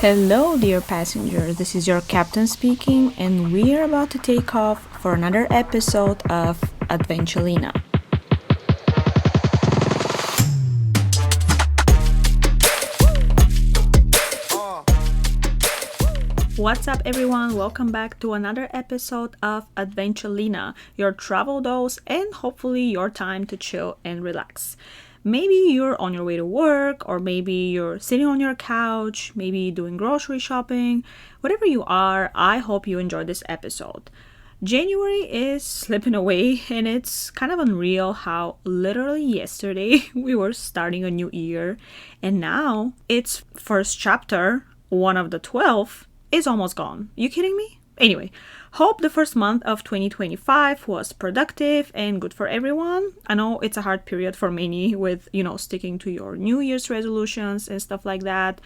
Hello, dear passengers. This is your captain speaking, and we're about to take off for another episode of Adventulina. What's up, everyone? Welcome back to another episode of Adventulina, your travel dose and hopefully your time to chill and relax. Maybe you're on your way to work, or maybe you're sitting on your couch, maybe doing grocery shopping. Whatever you are, I hope you enjoyed this episode. January is slipping away, and it's kind of unreal how literally yesterday we were starting a new year, and now its first chapter, one of the 12, is almost gone. You kidding me? Anyway, hope the first month of 2025 was productive and good for everyone. I know it's a hard period for many with, sticking to your New Year's resolutions and stuff like that.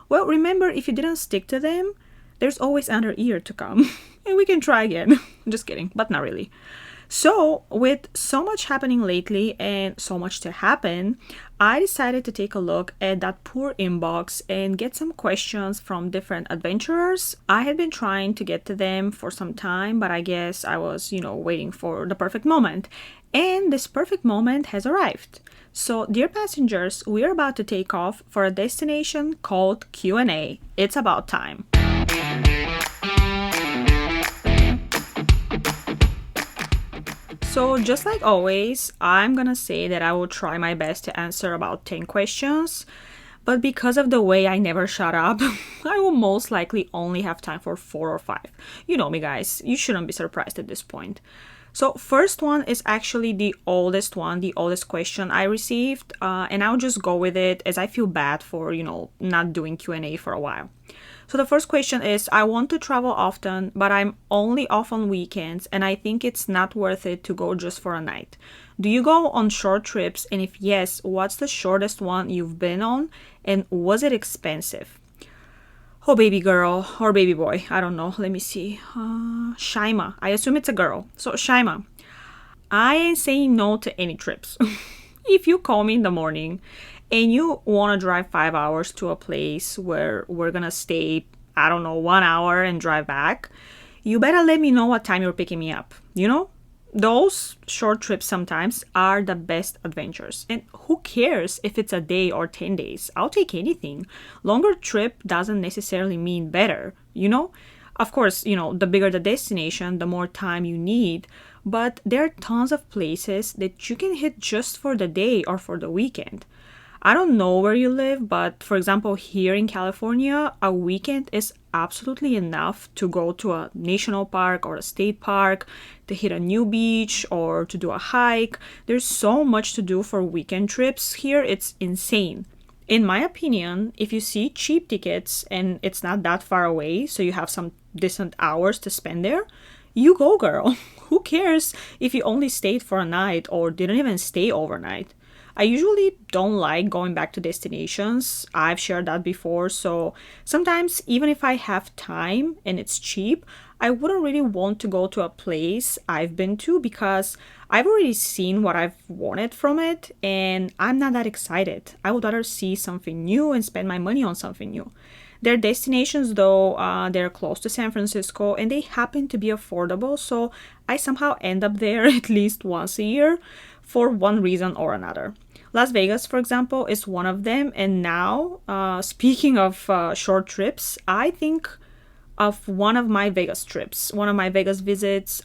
Well, remember, if you didn't stick to them, there's always another year to come and we can try again. Just kidding, but not really. So, with so much happening lately and so much to happen, I decided to take a look at that poor inbox and get some questions from different adventurers. I had been trying to get to them for some time, but I guess I was, waiting for the perfect moment. And this perfect moment has arrived. So, dear passengers, we are about to take off for a destination called Q&A. It's about time. So just like always, I'm gonna say that I will try my best to answer about 10 questions, but because of the way I never shut up, I will most likely only have time for 4 or 5. You know me, guys, you shouldn't be surprised at this point. So first one is actually the oldest question I received, and I'll just go with it as I feel bad for, not doing Q&A for a while. So the first question is, I want to travel often, but I'm only off on weekends, and I think it's not worth it to go just for a night. Do you go on short trips? And if yes, what's the shortest one you've been on? And was it expensive? Oh, baby girl or baby boy, I don't know. Let me see. Shaima. I assume it's a girl. So Shaima, I ain't saying no to any trips. If you call me in the morning and you want to drive 5 hours to a place where we're gonna stay, 1 hour and drive back, you better let me know what time you're picking me up. Those short trips sometimes are the best adventures. And who cares if it's a day or 10 days? I'll take anything. Longer trip doesn't necessarily mean better, Of course, the bigger the destination, the more time you need. But there are tons of places that you can hit just for the day or for the weekend. I don't know where you live, but for example, here in California, a weekend is absolutely enough to go to a national park or a state park, to hit a new beach or to do a hike. There's so much to do for weekend trips here, it's insane. In my opinion, if you see cheap tickets and it's not that far away, so you have some decent hours to spend there, you go, girl. Who cares if you only stayed for a night or didn't even stay overnight? I usually don't like going back to destinations. I've shared that before, so sometimes even if I have time and it's cheap, I wouldn't really want to go to a place I've been to because I've already seen what I've wanted from it and I'm not that excited. I would rather see something new and spend my money on something new. Their destinations, though, they're close to San Francisco and they happen to be affordable, so I somehow end up there at least once a year for one reason or another. Las Vegas, for example, is one of them. And now, speaking of short trips, I think of one of my Vegas trips, one of my Vegas visits,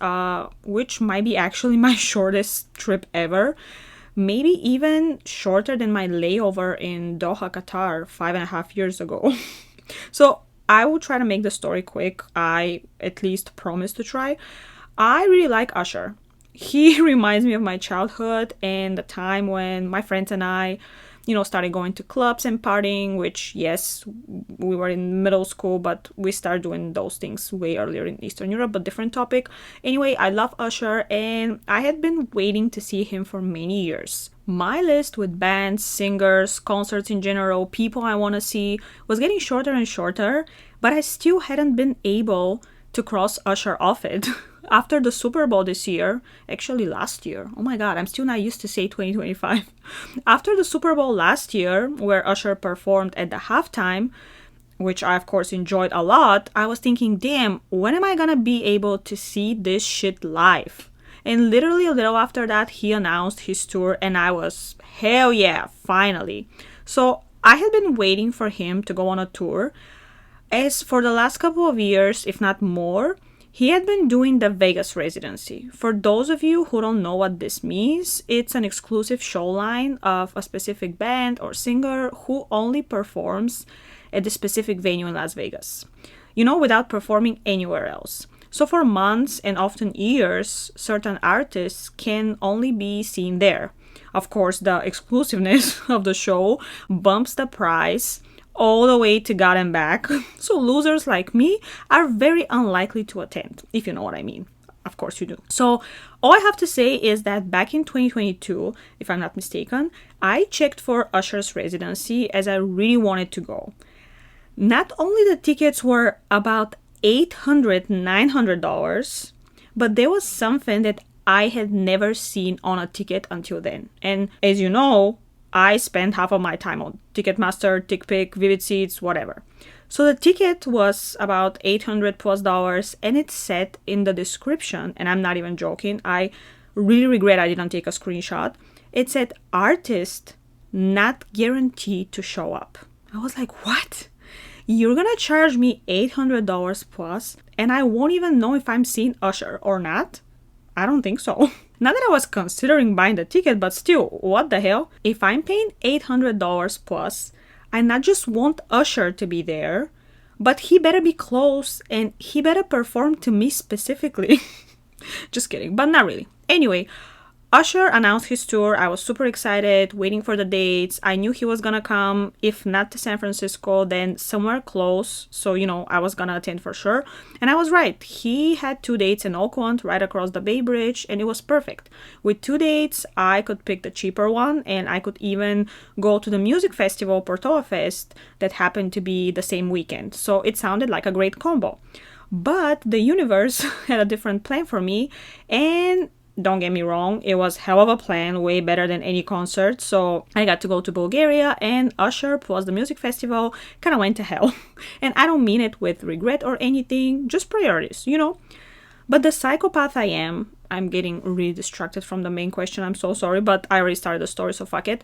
which might be actually my shortest trip ever. Maybe even shorter than my layover in Doha, Qatar 5.5 years ago. So I will try to make the story quick. I at least promise to try. I really like Usher. He reminds me of my childhood and the time when my friends and I, started going to clubs and partying, which, yes, we were in middle school, but we started doing those things way earlier in Eastern Europe, but different topic. Anyway, I love Usher and I had been waiting to see him for many years. My list with bands, singers, concerts in general, people I want to see was getting shorter and shorter, but I still hadn't been able to cross Usher off it. After the Super Bowl this year, actually last year, oh my god, I'm still not used to say 2025. After the Super Bowl last year, where Usher performed at the halftime, which I of course enjoyed a lot, I was thinking, damn, when am I gonna be able to see this shit live? And literally a little after that, he announced his tour, and I was, hell yeah, finally. So I had been waiting for him to go on a tour, as for the last couple of years, if not more, he had been doing the Vegas residency. For those of you who don't know what this means, it's an exclusive show line of a specific band or singer who only performs at the specific venue in Las Vegas, without performing anywhere else. So for months and often years, certain artists can only be seen there. Of course, the exclusiveness of the show bumps the price all the way to God and back. So losers like me are very unlikely to attend, if you know what I mean. Of course you do. So all I have to say is that back in 2022, if I'm not mistaken, I checked for Usher's residency as I really wanted to go. Not only the tickets were about $800, $900, but there was something that I had never seen on a ticket until then. And as you know, I spent half of my time on Ticketmaster, TickPick, Vivid Seats, whatever. So the ticket was about $800+, and it said in the description, and I'm not even joking, I really regret I didn't take a screenshot. It said, artist not guaranteed to show up. I was like, what? You're gonna charge me $800 plus, and I won't even know if I'm seeing Usher or not? I don't think so. Not that I was considering buying the ticket, but still, what the hell? If I'm paying $800 plus, I not just want Usher to be there, but he better be close and he better perform to me specifically. Just kidding, but not really. Anyway, Usher announced his tour. I was super excited, waiting for the dates. I knew he was gonna come, if not to San Francisco, then somewhere close. So, I was gonna attend for sure. And I was right. He had 2 dates in Oakland, right across the Bay Bridge, and it was perfect. With 2 dates, I could pick the cheaper one, and I could even go to the music festival, Portoa Fest, that happened to be the same weekend. So it sounded like a great combo. But the universe had a different plan for me, and don't get me wrong, it was hell of a plan, way better than any concert. So I got to go to Bulgaria, and Usher plus the music festival kind of went to hell. And I don't mean it with regret or anything, just priorities, But the psychopath I am, I'm getting really distracted from the main question, I'm so sorry, but I already started the story, so fuck it.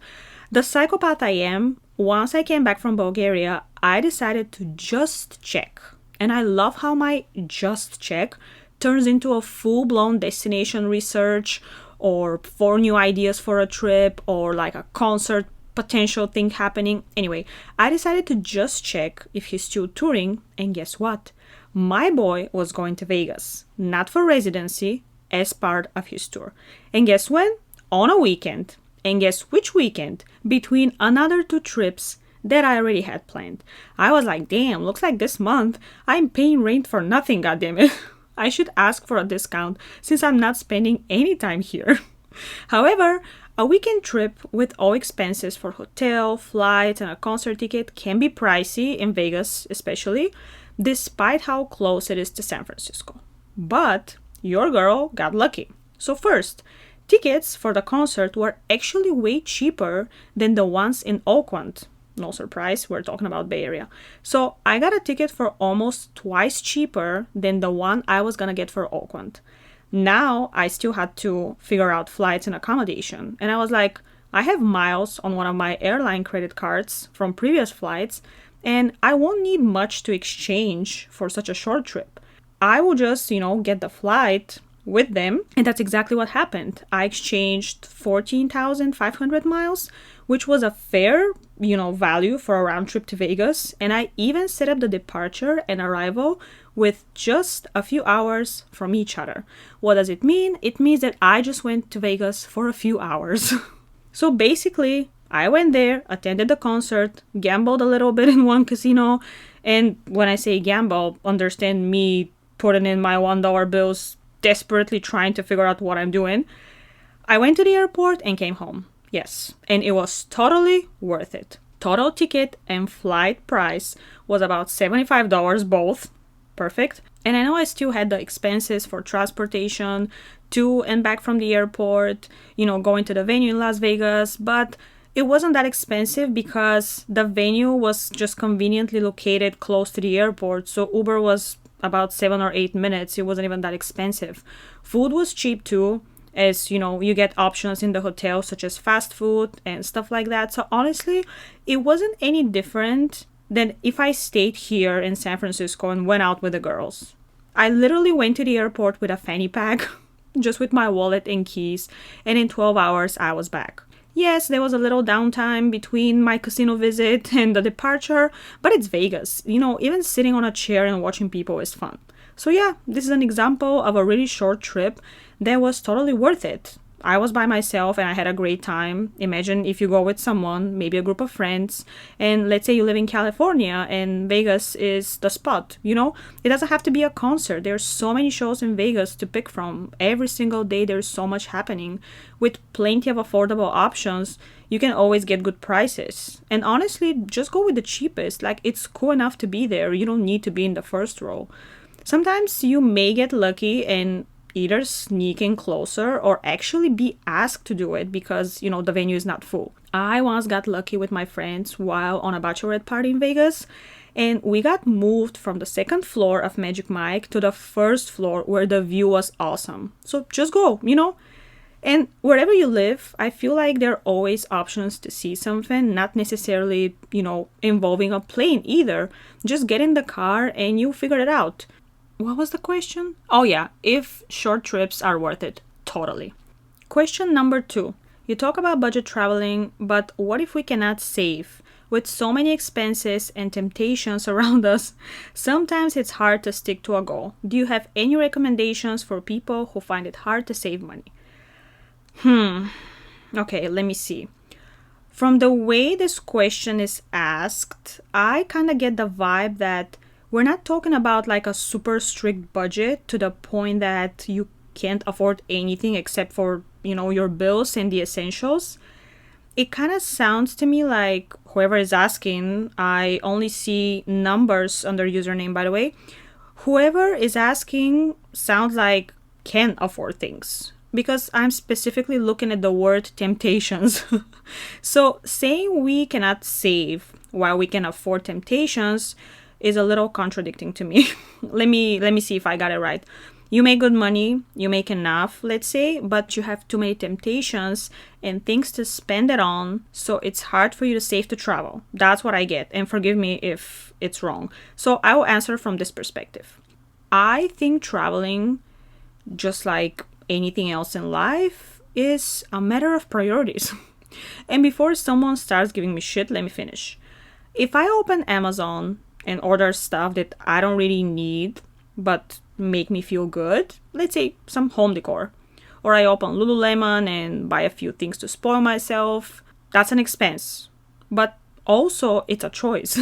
The psychopath I am, once I came back from Bulgaria, I decided to just check. And I love how my just check turns into a full-blown destination research, or 4 new ideas for a trip, or like a concert potential thing happening. Anyway, I decided to just check if he's still touring, and guess what? My boy was going to Vegas, not for residency, as part of his tour. And guess when? On a weekend. And guess which weekend? Between another 2 trips that I already had planned. I was like, damn, looks like this month I'm paying rent for nothing, goddammit. I should ask for a discount since I'm not spending any time here. However, a weekend trip with all expenses for hotel, flights, and a concert ticket can be pricey in Vegas especially, despite how close it is to San Francisco. But your girl got lucky. So first, tickets for the concert were actually way cheaper than the ones in Oakland. No surprise, we're talking about Bay Area. So I got a ticket for almost twice cheaper than the one I was gonna get for Oakland. Now I still had to figure out flights and accommodation. And I was like, I have miles on one of my airline credit cards from previous flights, and I won't need much to exchange for such a short trip. I will just, get the flight with them. And that's exactly what happened. I exchanged 14,500 miles, which was a fair, value for a round trip to Vegas. And I even set up the departure and arrival with just a few hours from each other. What does it mean? It means that I just went to Vegas for a few hours. So basically, I went there, attended the concert, gambled a little bit in one casino. And when I say gamble, understand me putting in my $1 bills, desperately trying to figure out what I'm doing. I went to the airport and came home. Yes, and it was totally worth it. Total ticket and flight price was about $75 both. Perfect. And I know I still had the expenses for transportation to and back from the airport, going to the venue in Las Vegas, but It wasn't that expensive because the venue was just conveniently located close to the airport, so Uber was about 7 or 8 minutes. It wasn't even that expensive. Food was cheap too, as you know, you get options in the hotel such as fast food and stuff like that. So honestly, it wasn't any different than if I stayed here in San Francisco and went out with the girls. I literally went to the airport with a fanny pack, just with my wallet and keys, and in 12 hours I was back. Yes, there was a little downtime between my casino visit and the departure, but it's Vegas. You know, even sitting on a chair and watching people is fun. So yeah, this is an example of a really short trip that was totally worth it. I was by myself and I had a great time. Imagine if you go with someone, maybe a group of friends, and let's say you live in California and Vegas is the spot, you know? It doesn't have to be a concert. There's so many shows in Vegas to pick from. Every single day there's so much happening. With plenty of affordable options, you can always get good prices. And honestly, just go with the cheapest. Like, it's cool enough to be there. You don't need to be in the first row. Sometimes you may get lucky and either sneak in closer or actually be asked to do it because, you know, the venue is not full. I once got lucky with my friends while on a bachelorette party in Vegas, and we got moved from the second floor of Magic Mike to the first floor where the view was awesome. So just go, you know? And wherever you live, I feel like there are always options to see something, not necessarily, you know, involving a plane either. Just get in the car and you figure it out. What was the question? Oh yeah, if short trips are worth it. Totally. Question number 2. You talk about budget traveling, but what if we cannot save? With so many expenses and temptations around us, sometimes it's hard to stick to a goal. Do you have any recommendations for people who find it hard to save money? Okay, let me see. From the way this question is asked, I kind of get the vibe that we're not talking about like a super strict budget to the point that you can't afford anything except for, you know, your bills and the essentials. It kind of sounds to me like whoever is asking, I only see numbers under username, by the way. Whoever is asking sounds like can afford things because I'm specifically looking at the word temptations. So saying we cannot save while we can afford temptations is a little contradicting to me. Let me see if I got it right. You make good money, you make enough, let's say, but you have too many temptations and things to spend it on, so it's hard for you to save to travel. That's what I get, and forgive me if it's wrong. So I will answer from this perspective. I think traveling, just like anything else in life, is a matter of priorities. And before someone starts giving me shit, let me finish. If I open Amazon and order stuff that I don't really need but make me feel good, let's say some home decor, or I open Lululemon and buy a few things to spoil myself, that's an expense. But also it's a choice.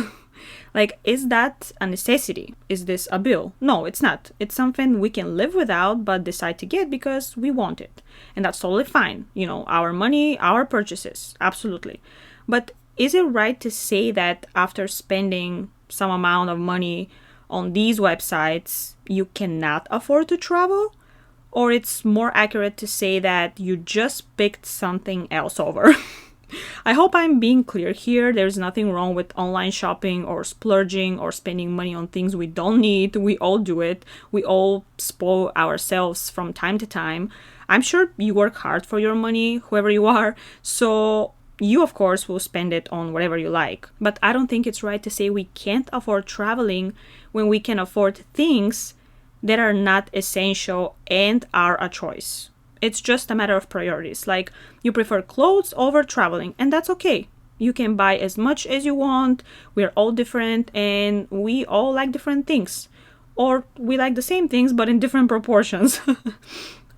Like, is that a necessity? Is this a bill? No, it's not. It's something we can live without but decide to get because we want it. And that's totally fine. You know, our money, our purchases, absolutely. But is it right to say that after spending some amount of money on these websites, you cannot afford to travel? Or it's more accurate to say that you just picked something else over? I hope I'm being clear here. There's nothing wrong with online shopping or splurging or spending money on things we don't need. We all do it. We all spoil ourselves from time to time. I'm sure you work hard for your money, whoever you are. So you, of course, will spend it on whatever you like. But I don't think it's right to say we can't afford traveling when we can afford things that are not essential and are a choice. It's just a matter of priorities. Like, you prefer clothes over traveling, and that's okay. You can buy as much as you want. We're all different, and we all like different things. Or we like the same things, but in different proportions.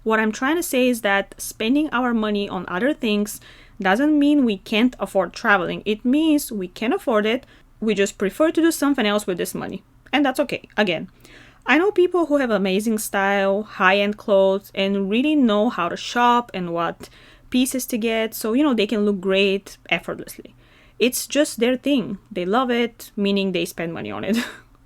What I'm trying to say is that spending our money on other things doesn't mean we can't afford traveling. It means we can afford it. We just prefer to do something else with this money. And that's okay. Again, I know people who have amazing style, high-end clothes, and really know how to shop and what pieces to get, so, you know, they can look great effortlessly. It's just their thing. They love it, meaning they spend money on it.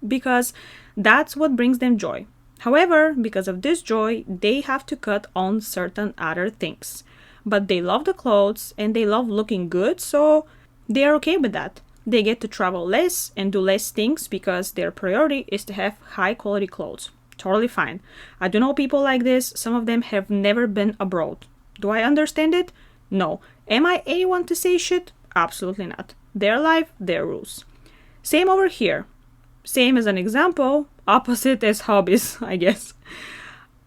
Because that's what brings them joy. However, because of this joy, they have to cut on certain other things. but they love the clothes and they love looking good, so they are okay with that. They get to travel less and do less things because their priority is to have high quality clothes. Totally fine. I do know people like this. Some of them have never been abroad. Do I understand it? No. Am I anyone to say shit? Absolutely not. Their life, their rules. Same over here. Same as an example, opposite as hobbies, I guess.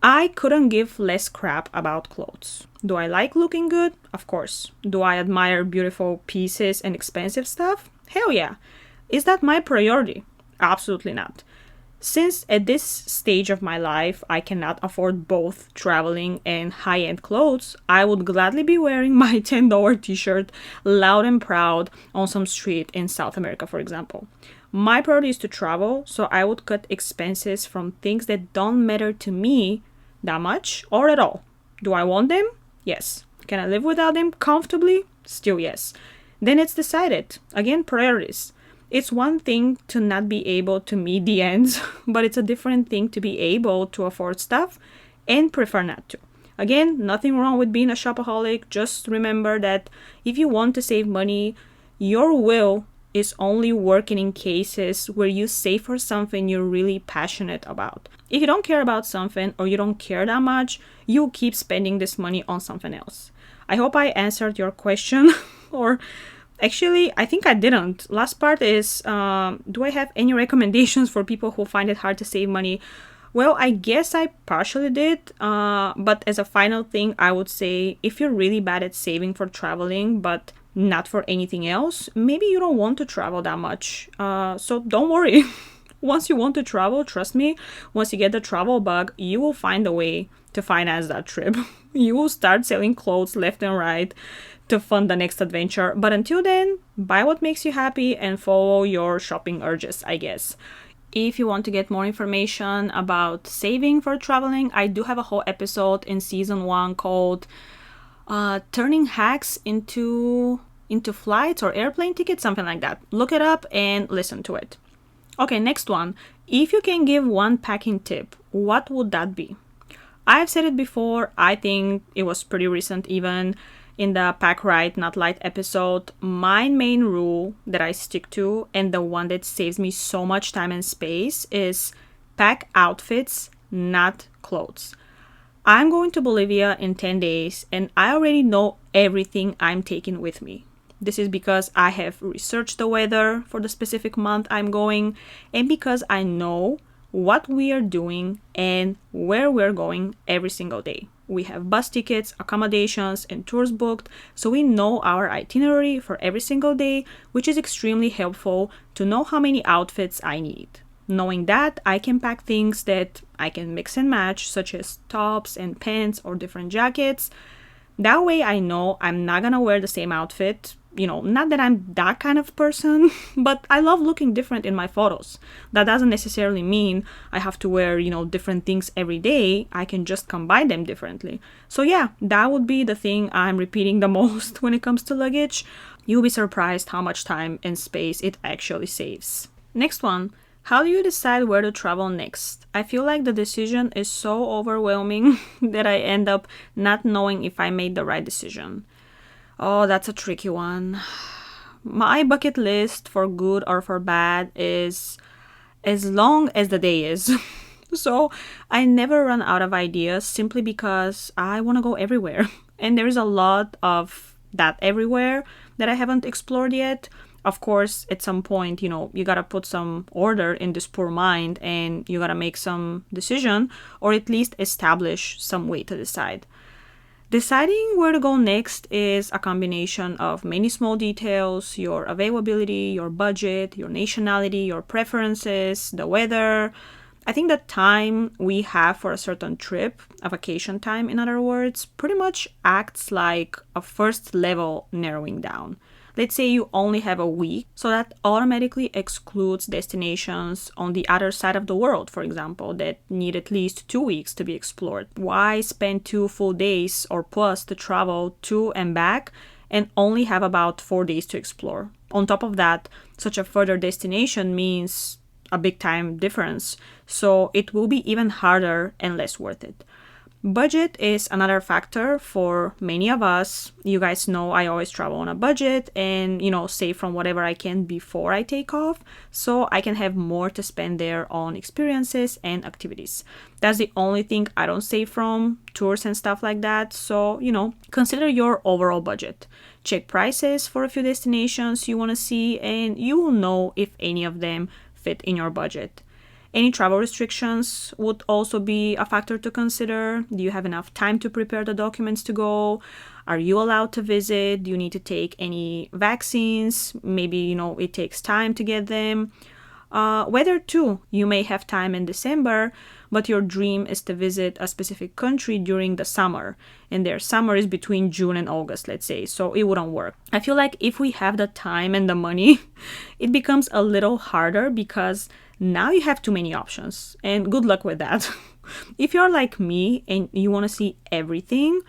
I couldn't give less crap about clothes. Do I like looking good? Of course. Do I admire beautiful pieces and expensive stuff? Hell yeah. Is that my priority? Absolutely not. Since at this stage of my life I cannot afford both traveling and high-end clothes, I would gladly be wearing my $10 t-shirt loud and proud on some street in South America, for example. My priority is to travel, so I would cut expenses from things that don't matter to me that much or at all. Do I want them? Yes. Can I live without them comfortably? Still yes. Then it's decided. Again, priorities. It's one thing to not be able to meet the ends, but it's a different thing to be able to afford stuff and prefer not to. Again, nothing wrong with being a shopaholic. Just remember that if you want to save money, your will is only working in cases where you save for something you're really passionate about. If you don't care about something or you don't care that much, you'll keep spending this money on something else. I hope I answered your question or actually, I think I didn't. Last part is, do I have any recommendations for people who find it hard to save money? Well, I guess I partially did, but as a final thing, I would say if you're really bad at saving for traveling, but not for anything else, maybe you don't want to travel that much. So don't worry. Once you want to travel, trust me, once you get the travel bug, you will find a way to finance that trip. You will start selling clothes left and right to fund the next adventure. But until then, buy what makes you happy and follow your shopping urges, I guess. If you want to get more information about saving for traveling, I do have a whole episode in season 1 called turning hacks into flights or airplane tickets, something like that. Look it up and listen to it. Okay, next one. If you can give one packing tip, what would that be? I've said it before. I think it was pretty recent even in the Pack Right Not Light episode. My main rule that I stick to and the one that saves me so much time and space is pack outfits, not clothes. I'm going to Bolivia in 10 days and I already know everything I'm taking with me. This is because I have researched the weather for the specific month I'm going and because I know what we are doing and where we're going every single day. We have bus tickets, accommodations, and tours booked, so we know our itinerary for every single day, which is extremely helpful to know how many outfits I need. Knowing that, I can pack things that I can mix and match, such as tops and pants or different jackets. That way I know I'm not gonna wear the same outfit. Not that I'm that kind of person, but I love looking different in my photos. That doesn't necessarily mean I have to wear, different things every day. I can just combine them differently. So yeah, that would be the thing I'm repeating the most when it comes to luggage. You'll be surprised how much time and space it actually saves. Next one. How do you decide where to travel next? I feel like the decision is so overwhelming that I end up not knowing if I made the right decision. Oh, that's a tricky one. My bucket list, for good or for bad, is as long as the day is. So I never run out of ideas simply because I want to go everywhere. And there's a lot of that everywhere that I haven't explored yet. Of course, at some point, you gotta put some order in this poor mind and you gotta make some decision or at least establish some way to decide. Deciding where to go next is a combination of many small details: your availability, your budget, your nationality, your preferences, the weather. I think the time we have for a certain trip, a vacation time in other words, pretty much acts like a first level narrowing down. Let's say you only have a week, so that automatically excludes destinations on the other side of the world, for example, that need at least 2 weeks to be explored. Why spend 2 full days or plus to travel to and back and only have about 4 days to explore? On top of that, such a further destination means a big time difference, so it will be even harder and less worth it. Budget is another factor for many of us. You guys know I always travel on a budget and, save from whatever I can before I take off so I can have more to spend there on experiences and activities. That's the only thing I don't save from, tours and stuff like that. So, consider your overall budget. Check prices for a few destinations you want to see and you will know if any of them fit in your budget. Any travel restrictions would also be a factor to consider. Do you have enough time to prepare the documents to go? Are you allowed to visit? Do you need to take any vaccines? Maybe, it takes time to get them. Weather too. You may have time in December, but your dream is to visit a specific country during the summer. And their summer is between June and August, let's say. So it wouldn't work. I feel like if we have the time and the money, it becomes a little harder because now you have too many options. And good luck with that. If you're like me and you want to see everything,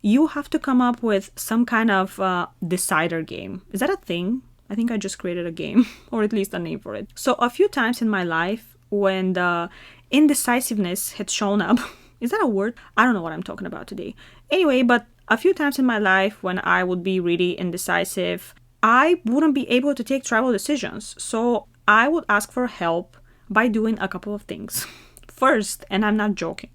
you have to come up with some kind of decider game. Is that a thing? I think I just created a game, or at least a name for it. So a few times in my life when the indecisiveness had shown up, is that a word? I don't know what I'm talking about today. Anyway, but a few times in my life when I would be really indecisive, I wouldn't be able to take travel decisions. So I would ask for help by doing a couple of things. First, and I'm not joking,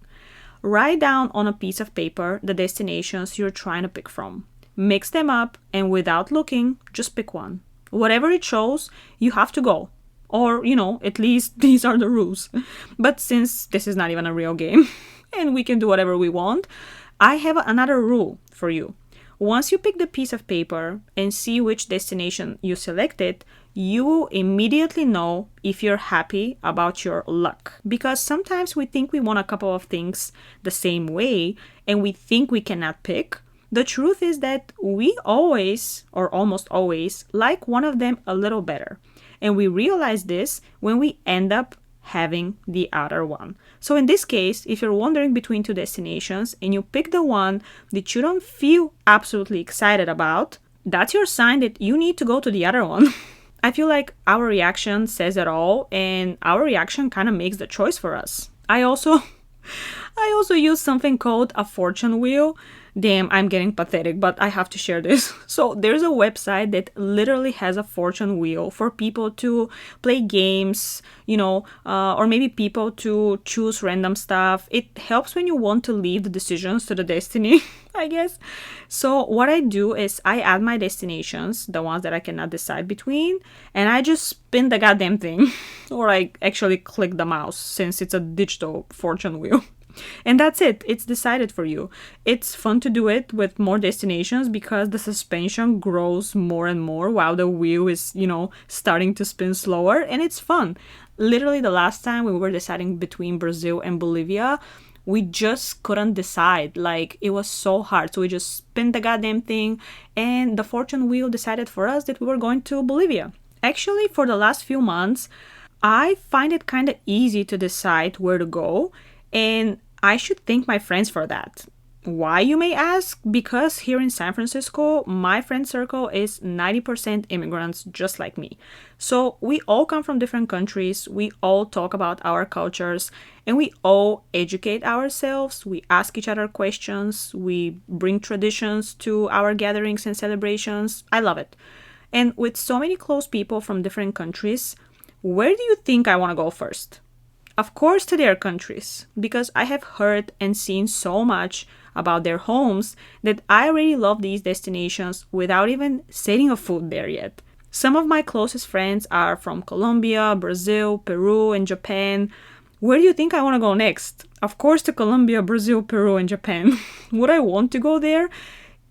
write down on a piece of paper the destinations you're trying to pick from. Mix them up and without looking, just pick one. Whatever it shows, you have to go. Or, at least these are the rules. But since this is not even a real game and we can do whatever we want, I have another rule for you. Once you pick the piece of paper and see which destination you selected, you will immediately know if you're happy about your luck. Because sometimes we think we want a couple of things the same way and we think we cannot pick. The truth is that we always, or almost always, like one of them a little better. And we realize this when we end up having the other one. So in this case, if you're wandering between two destinations and you pick the one that you don't feel absolutely excited about, that's your sign that you need to go to the other one. I feel like our reaction says it all, and our reaction kind of makes the choice for us. I also use something called a fortune wheel. Damn, I'm getting pathetic, but I have to share this. So there's a website that literally has a fortune wheel for people to play games, or maybe people to choose random stuff. It helps when you want to leave the decisions to the destiny, I guess. So what I do is I add my destinations, the ones that I cannot decide between, and I just spin the goddamn thing. Or I actually click the mouse since it's a digital fortune wheel. And that's it. It's decided for you. It's fun to do it with more destinations because the suspension grows more and more while the wheel is, starting to spin slower, and it's fun. Literally the last time we were deciding between Brazil and Bolivia, we just couldn't decide. Like, it was so hard. So we just spin the goddamn thing and the fortune wheel decided for us that we were going to Bolivia. Actually, for the last few months, I find it kind of easy to decide where to go, and I should thank my friends for that. Why, you may ask? Because here in San Francisco, my friend circle is 90% immigrants just like me. So we all come from different countries, we all talk about our cultures, and we all educate ourselves. We ask each other questions, we bring traditions to our gatherings and celebrations. I love it. And with so many close people from different countries, where do you think I want to go first? Of course, to their countries, because I have heard and seen so much about their homes that I already love these destinations without even setting a foot there yet. Some of my closest friends are from Colombia, Brazil, Peru, and Japan. Where do you think I want to go next? Of course, to Colombia, Brazil, Peru, and Japan. Would I want to go there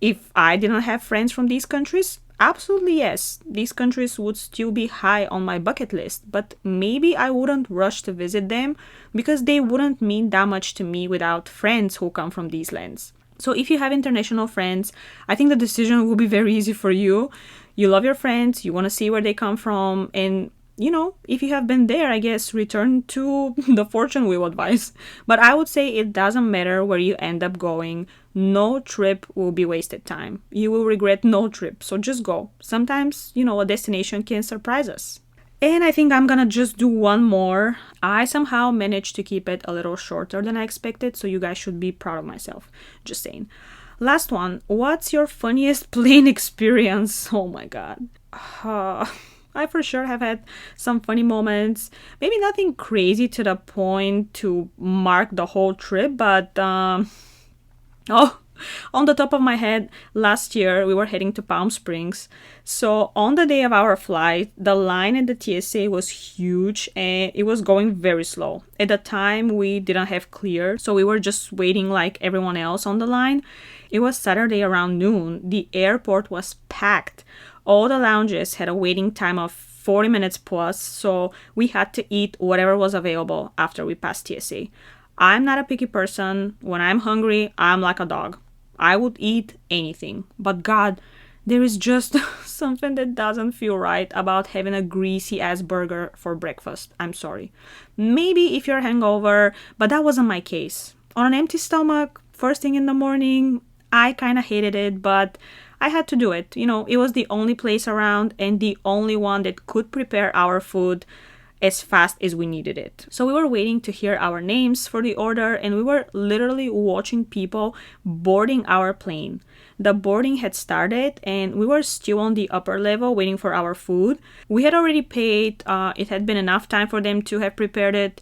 if I didn't have friends from these countries? Absolutely yes. These countries would still be high on my bucket list, but maybe I wouldn't rush to visit them because they wouldn't mean that much to me without friends who come from these lands. So if you have international friends, I think the decision will be very easy for you. You love your friends, you want to see where they come from, and if you have been there, I guess return to the fortune wheel advice. But I would say it doesn't matter where you end up going. No trip will be wasted time. You will regret no trip. So just go. Sometimes, a destination can surprise us. And I think I'm gonna just do one more. I somehow managed to keep it a little shorter than I expected, so you guys should be proud of myself. Just saying. Last one. What's your funniest plane experience? Oh my god. Uh, I for sure have had some funny moments. Maybe nothing crazy to the point to mark the whole trip, but oh, on the top of my head, last year we were heading to Palm Springs. So on the day of our flight, the line at the TSA was huge and it was going very slow. At the time, we didn't have clear, so we were just waiting like everyone else on the line. It was Saturday around noon. The airport was packed. All the lounges had a waiting time of 40 minutes plus, so we had to eat whatever was available after we passed TSA. I'm not a picky person. When I'm hungry, I'm like a dog. I would eat anything. But God, there is just something that doesn't feel right about having a greasy ass burger for breakfast. I'm sorry. Maybe if you're hangover, but that wasn't my case. On an empty stomach, first thing in the morning, I kind of hated it, but I had to do it. You know, it was the only place around and the only one that could prepare our food as fast as we needed it. So we were waiting to hear our names for the order and we were literally watching people boarding our plane. The boarding had started and we were still on the upper level waiting for our food. We had already paid, it had been enough time for them to have prepared it,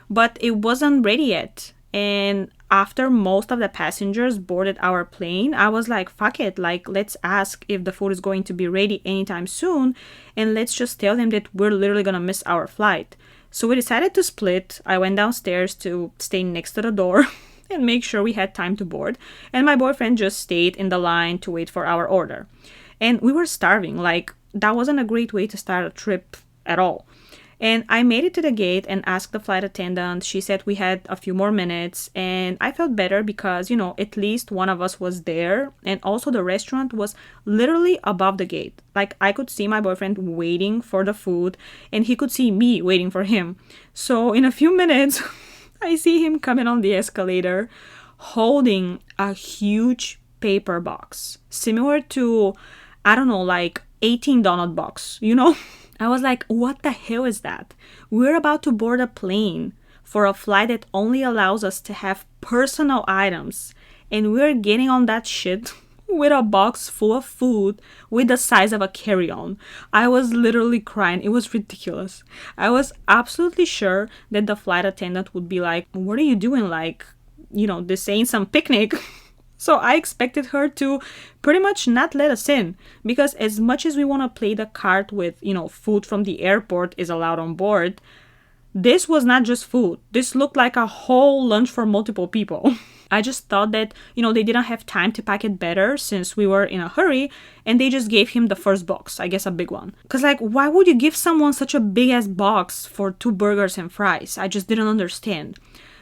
but it wasn't ready yet. And after most of the passengers boarded our plane, I was like, fuck it, like let's ask if the food is going to be ready anytime soon and let's just tell them that we're literally gonna miss our flight. So we decided to split. I went downstairs to stay next to the door and make sure we had time to board, and my boyfriend just stayed in the line to wait for our order. And we were starving, like that wasn't a great way to start a trip at all. And I made it to the gate and asked the flight attendant. She said we had a few more minutes and I felt better because, you know, at least one of us was there. And also the restaurant was literally above the gate. Like I could see my boyfriend waiting for the food and he could see me waiting for him. So in a few minutes, I see him coming on the escalator holding a huge paper box similar to, I don't know, like 18 donut box, you know? I was like, what the hell is that? We're about to board a plane for a flight that only allows us to have personal items. And we're getting on that shit with a box full of food with the size of a carry-on. I was literally crying. It was ridiculous. I was absolutely sure that the flight attendant would be like, what are you doing? Like, you know, this ain't some picnic. So I expected her to pretty much not let us in, because as much as we want to play the card with, you know, food from the airport is allowed on board, this was not just food. This looked like a whole lunch for multiple people. I just thought that, you know, they didn't have time to pack it better since we were in a hurry and they just gave him the first box, I guess a big one. Because like, why would you give someone such a big ass box for 2 burgers and fries? I just didn't understand.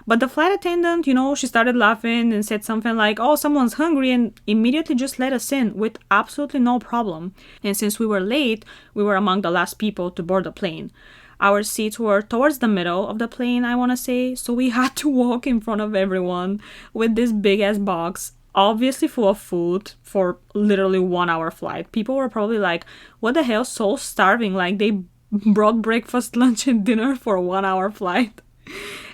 But the flight attendant, you know, she started laughing and said something like, oh, someone's hungry, and immediately just let us in with absolutely no problem. And since we were late, we were among the last people to board the plane. Our seats were towards the middle of the plane, I want to say, so we had to walk in front of everyone with this big ass box, obviously full of food for literally 1 hour flight. People were probably like, what the hell, so starving, like they brought breakfast, lunch, and dinner for a 1 hour flight.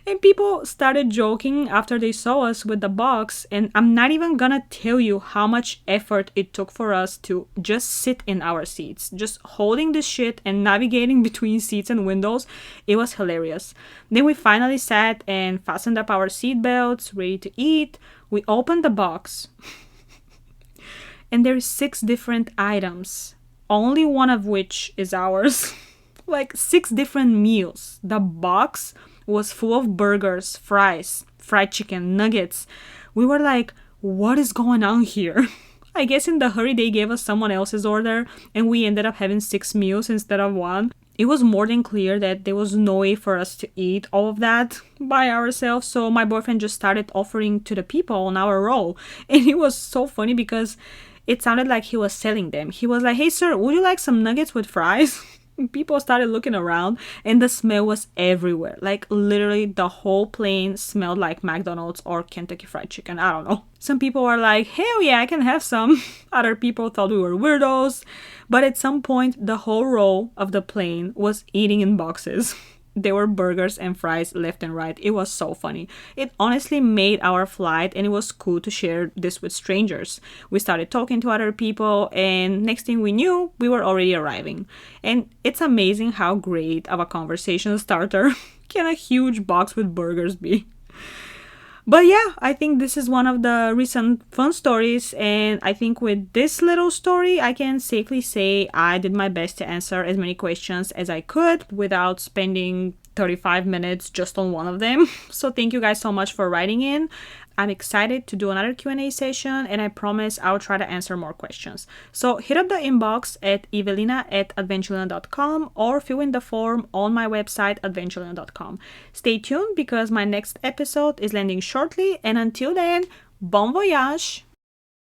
And people started joking after they saw us with the box, and I'm not even gonna tell you how much effort it took for us to just sit in our seats. Just holding this shit and navigating between seats and windows, it was hilarious. Then we finally sat and fastened up our seatbelts, ready to eat. We opened the box, and there's 6 different items, only one of which is ours. Like 6 different meals. The box was full of burgers, fries, fried chicken, nuggets. We were like, what is going on here? I guess in the hurry they gave us someone else's order and we ended up having 6 meals instead of 1. It was more than clear that there was no way for us to eat all of that by ourselves, so my boyfriend just started offering to the people on our row. And it was so funny because it sounded like he was selling them. He was like, hey sir, would you like some nuggets with fries? People started looking around and the smell was everywhere. Like literally the whole plane smelled like McDonald's or Kentucky Fried Chicken. I don't know. Some people were like, hell yeah, I can have some. Other people thought we were weirdos. But at some point, the whole row of the plane was eating in boxes. There were burgers and fries left and right. It was so funny. It honestly made our flight, and it was cool to share this with strangers. We started talking to other people, and next thing we knew, we were already arriving. And it's amazing how great of a conversation starter can a huge box with burgers be. But yeah, I think this is one of the recent fun stories, and I think with this little story, I can safely say I did my best to answer as many questions as I could without spending 35 minutes just on one of them. So thank you guys so much for writing in. I'm excited to do another Q&A session, and I promise I'll try to answer more questions. So hit up the inbox at evelina@adventulina.com or fill in the form on my website adventulina.com. Stay tuned because my next episode is landing shortly, and until then, bon voyage!